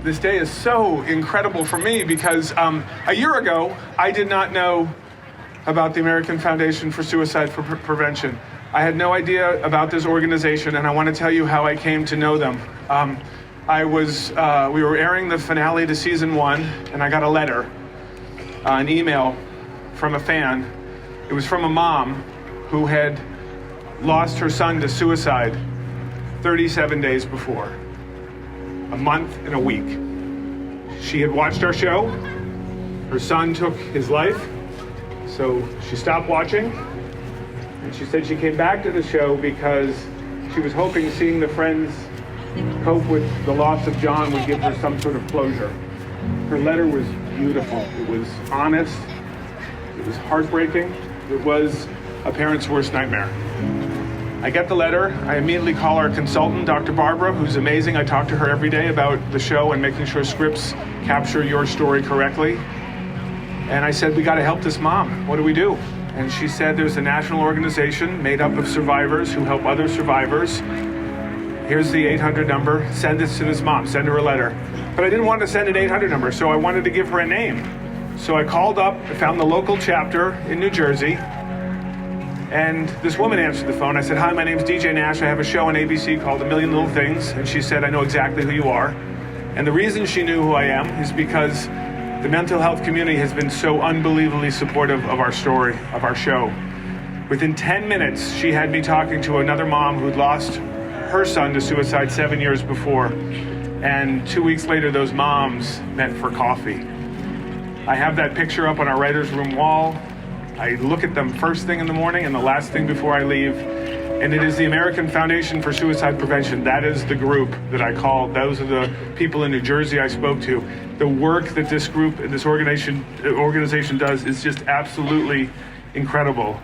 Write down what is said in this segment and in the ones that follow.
This day is so incredible for me because a year ago, I did not know about the American Foundation for Suicide Prevention. I had no idea about this organization, and I want to tell you how I came to know them. We were airing the finale to season 1, and I got a letter, an email from a fan. It was from a mom who had lost her son to suicide 37 days before. A month and a week. She had watched our show. Her son took his life, so she stopped watching. And she said she came back to the show because she was hoping seeing the friends cope with the loss of John would give her some sort of closure. Her letter was beautiful. It was honest. It was heartbreaking. It was a parent's worst nightmare. I get the letter. I immediately call our consultant, Dr. Barbara, who's amazing. I talk to her every day about the show and making sure scripts capture your story correctly. And I said, we got to help this mom. What do we do? And she said, there's a national organization made up of survivors who help other survivors. Here's the 800 number. Send this to this mom. Send her a letter. But I didn't want to send an 800 number, so I wanted to give her a name. So I called up, found the local chapter in New Jersey. And this woman answered the phone. I said, hi, my name's DJ Nash. I have a show on ABC called A Million Little Things. And she said, I know exactly who you are. And the reason she knew who I am is because the mental health community has been so unbelievably supportive of our story, of our show. Within 10 minutes, she had me talking to another mom who'd lost her son to suicide 7 years before. And 2 weeks later, those moms met for coffee. I have that picture up on our writer's room wall. I look at them first thing in the morning and the last thing before I leave. And it is the American Foundation for Suicide Prevention. That is the group that I called. Those are the people in New Jersey I spoke to. The work that this group, this organization does is just absolutely incredible.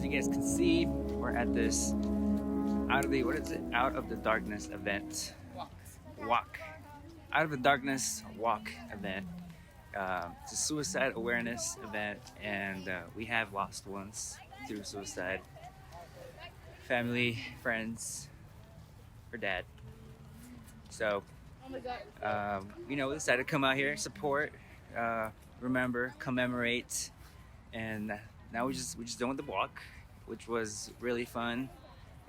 You guys can see we're at this out of the darkness event. Walk. Out of the darkness walk event. It's a suicide awareness event, and we have lost ones through suicide. Family, friends, or dad. So, we decided to come out here, support, remember, commemorate, and now we just done with the walk, which was really fun,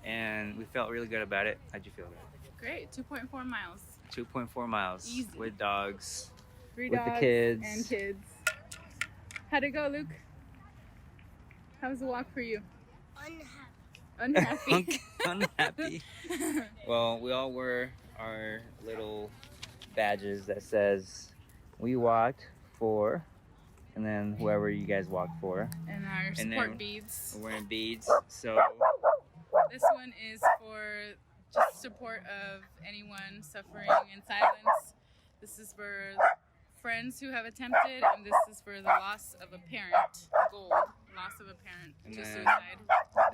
and we felt really good about it. How'd you feel about it? Great, 2.4 miles. 2.4 miles. Easy. With dogs. 3 with dogs the kids. and kids. How'd it go, Luke? How was the walk for you? Unhappy. Unhappy. Well, we all wear our little badges that says we walked for, and then whoever you guys walked for. And our support beads. We're wearing beads. So this one is for just support of anyone suffering in silence. This is for friends who have attempted, and this is for the loss of a parent. Gold. Loss of a parent and to then suicide.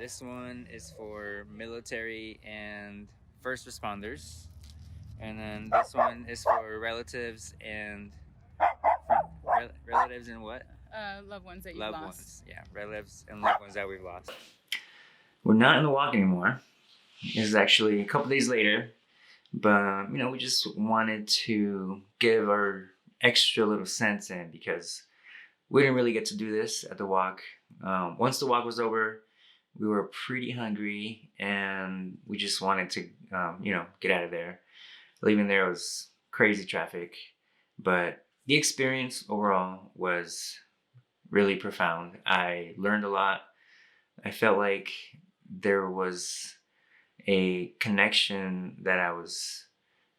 This one is for military and first responders. And then this one is for relatives and relatives and what? Loved ones that you've Loved lost. ones, yeah, relatives and loved ones that we've lost. We're not in the walk anymore. This is actually a couple days later, but we just wanted to give our extra little cents in because we didn't really get to do this at the walk. Once the walk was over, we were pretty hungry and we just wanted to, get out of there. Leaving there was crazy traffic, but the experience overall was really profound. I learned a lot. I felt like there was a connection that I was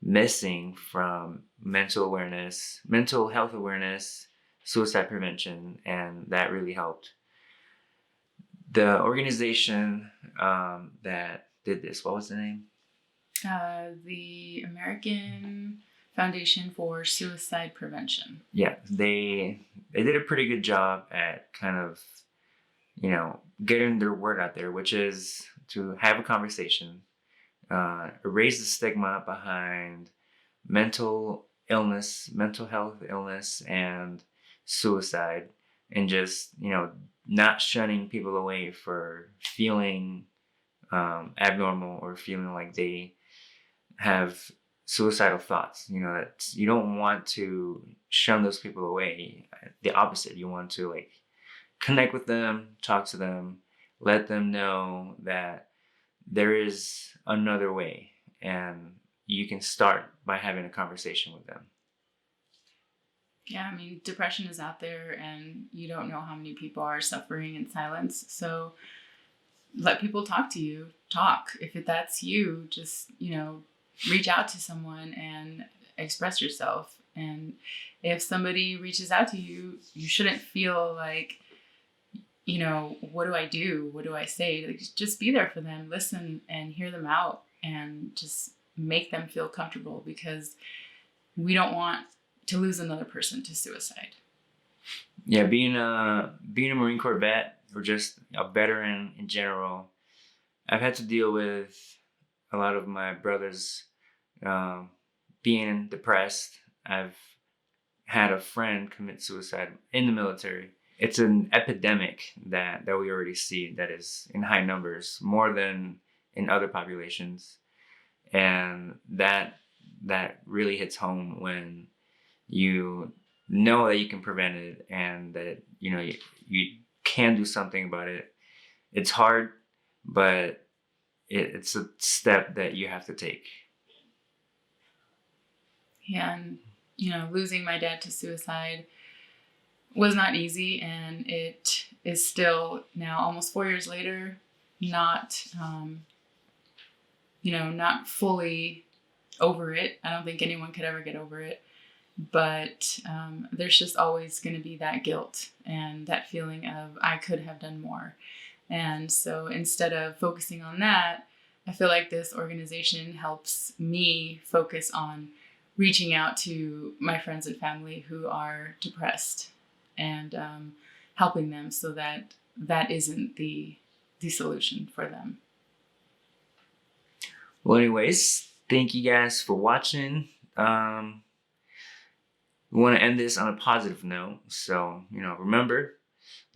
missing from mental health awareness, suicide prevention, and that really helped. The organization that did this, what was the name? The American Foundation for Suicide Prevention. Yeah, they did a pretty good job at kind of, getting their word out there, which is to have a conversation, erase the stigma behind mental illness, mental health illness, and suicide, and just, not shunning people away for feeling abnormal or feeling like they have suicidal thoughts. That you don't want to shun those people away. The opposite, you want to connect with them, talk to them, let them know that there is another way, and you can start by having a conversation with them. Yeah, I mean, depression is out there, and you don't know how many people are suffering in silence. So let people talk to you. Talk. If that's you, just, reach out to someone and express yourself. And if somebody reaches out to you, you shouldn't feel like, what do I do? What do I say? Just be there for them, listen and hear them out, and just make them feel comfortable, because we don't want to lose another person to suicide. Yeah, being a Marine Corps vet, or just a veteran in general, I've had to deal with a lot of my brothers being depressed. I've had a friend commit suicide in the military. It's an epidemic that we already see, that is in high numbers, more than in other populations. And that really hits home when you know that you can prevent it, and that you can do something about it. It's hard, but it's a step that you have to take. Yeah, and losing my dad to suicide was not easy, and it is still now, almost 4 years later, not not fully over it. I don't think anyone could ever get over it. But there's just always going to be that guilt and that feeling of, I could have done more. And so instead of focusing on that, I feel like this organization helps me focus on reaching out to my friends and family who are depressed, and helping them, so that isn't the solution for them. Well, anyways, thank you guys for watching. We want to end this on a positive note. So, remember,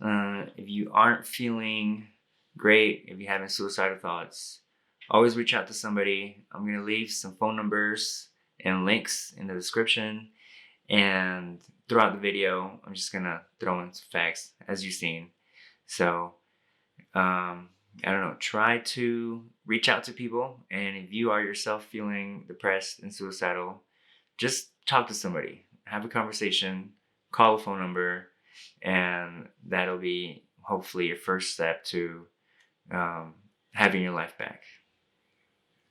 if you aren't feeling great, if you're having suicidal thoughts, always reach out to somebody. I'm going to leave some phone numbers and links in the description. And throughout the video, I'm just going to throw in some facts, as you've seen. So, I don't know, try to reach out to people. And if you are yourself feeling depressed and suicidal, just talk to somebody. Have a conversation, call a phone number, and that'll be hopefully your first step to having your life back.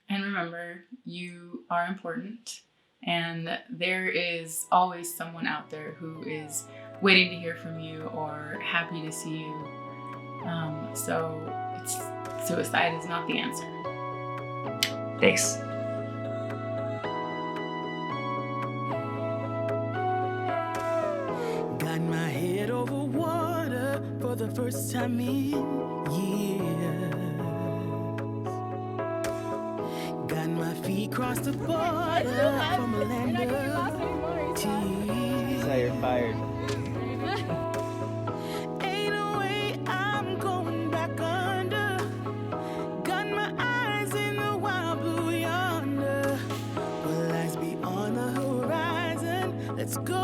And remember, you are important, and there is always someone out there who is waiting to hear from you or happy to see you. So suicide is not the answer. Thanks. Got my head over water for the first time in years. Got my feet crossed the border from a land of tears. So you're fired. Ain't no way I'm going back under. Got my eyes in the wild blue yonder. Well, lies beyond the horizon. Let's go.